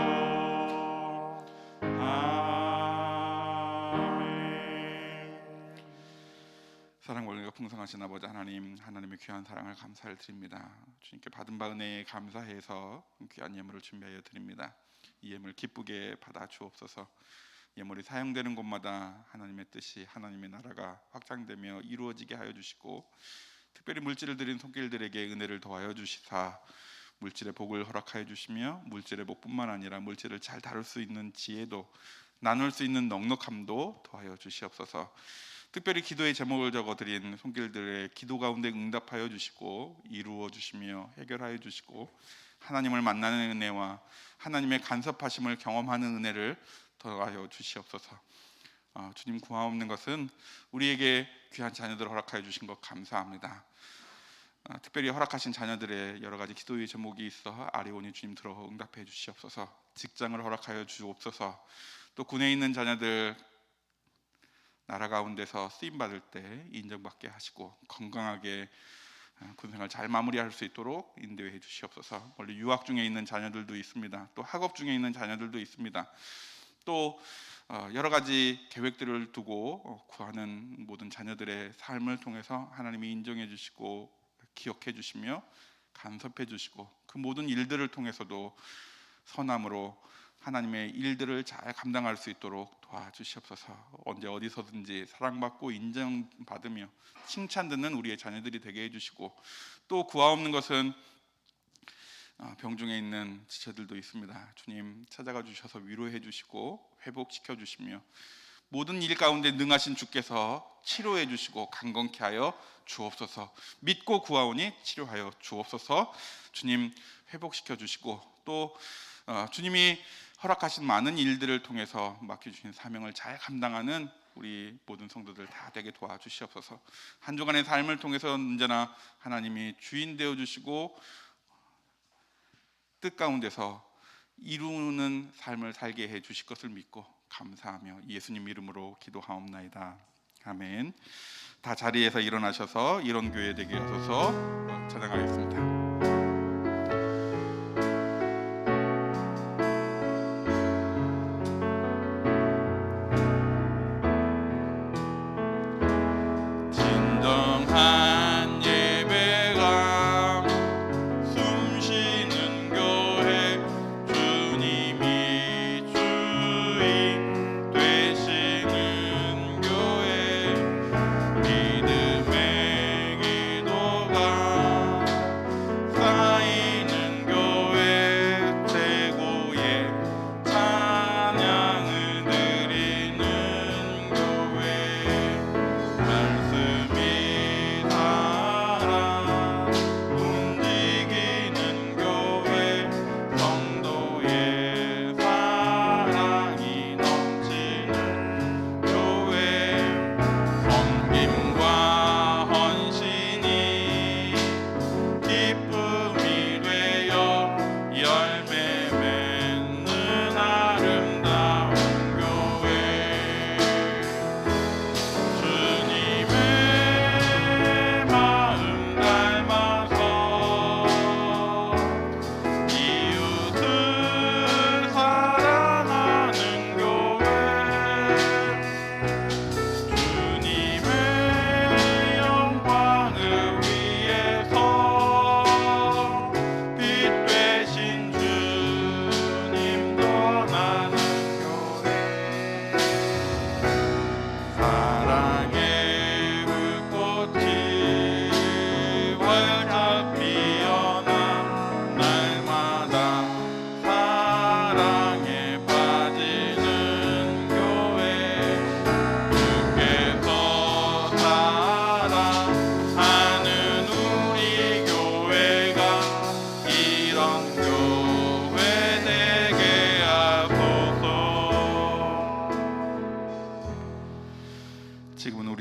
아멘. 사랑과 은혜가 풍성하신 아버지 하나님, 하나님의 귀한 사랑을 감사를 드립니다. 주님께 받은 바 은혜에 감사해서 귀한 예물을 준비하여 드립니다. 이 예물 기쁘게 받아 주옵소서. 예물이 사용되는 곳마다 하나님의 뜻이, 하나님의 나라가 확장되며 이루어지게 하여 주시고, 특별히 물질을 드린 손길들에게 은혜를 더하여 주시사 물질의 복을 허락하여 주시며, 물질의 복뿐만 아니라 물질을 잘 다룰 수 있는 지혜도, 나눌 수 있는 넉넉함도 더하여 주시옵소서. 특별히 기도의 제목을 적어드린 손길들의 기도 가운데 응답하여 주시고 이루어 주시며 해결하여 주시고, 하나님을 만나는 은혜와 하나님의 간섭하심을 경험하는 은혜를 더하여 주시옵소서. 주님, 구하옵는 것은 우리에게 귀한 자녀들을 허락하여 주신 것 감사합니다. 특별히 허락하신 자녀들의 여러 가지 기도의 제목이 있어 아리오니 주님 들어 응답해 주시옵소서. 직장을 허락하여 주옵소서. 또 군에 있는 자녀들 나라 가운데서 쓰임 받을 때 인정받게 하시고 건강하게 군생활 잘 마무리할 수 있도록 인도해 주시옵소서. 멀리 유학 중에 있는 자녀들도 있습니다. 또 학업 중에 있는 자녀들도 있습니다. 또 여러 가지 계획들을 두고 구하는 모든 자녀들의 삶을 통해서 하나님이 인정해 주시고 기억해 주시며 간섭해 주시고, 그 모든 일들을 통해서도 선함으로 하나님의 일들을 잘 감당할 수 있도록 도와주시옵소서. 언제 어디서든지 사랑받고 인정받으며 칭찬 듣는 우리의 자녀들이 되게 해주시고, 또 구하옵는 것은 병중에 있는 지체들도 있습니다. 주님 찾아가 주셔서 위로해 주시고 회복시켜 주시며, 모든 일 가운데 능하신 주께서 치료해 주시고 강건케 하여 주옵소서. 믿고 구하오니 치료하여 주옵소서. 주님 회복시켜 주시고, 또 주님이 허락하신 많은 일들을 통해서 맡겨주신 사명을 잘 감당하는 우리 모든 성도들 다 되게 도와주시옵소서. 한 주간의 삶을 통해서 언제나 하나님이 주인 되어 주시고 뜻 가운데서 이루는 삶을 살게 해 주실 것을 믿고 감사하며 예수님 이름으로 기도하옵나이다. 아멘. 다 자리에서 일어나셔서 이런 교회 되게 하소서. 찬양하겠습니다.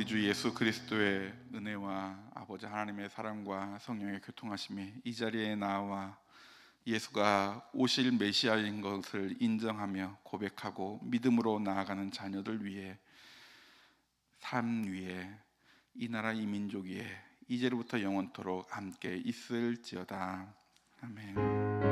우리 주 예수 그리스도의 은혜와 아버지 하나님의 사랑과 성령의 교통하심이 이 자리에 나와 예수가 오실 메시아인 것을 인정하며 고백하고 믿음으로 나아가는 자녀들 위해, 삶 위에, 이 나라 이 민족 위에 이제로부터 영원토록 함께 있을지어다. 아멘.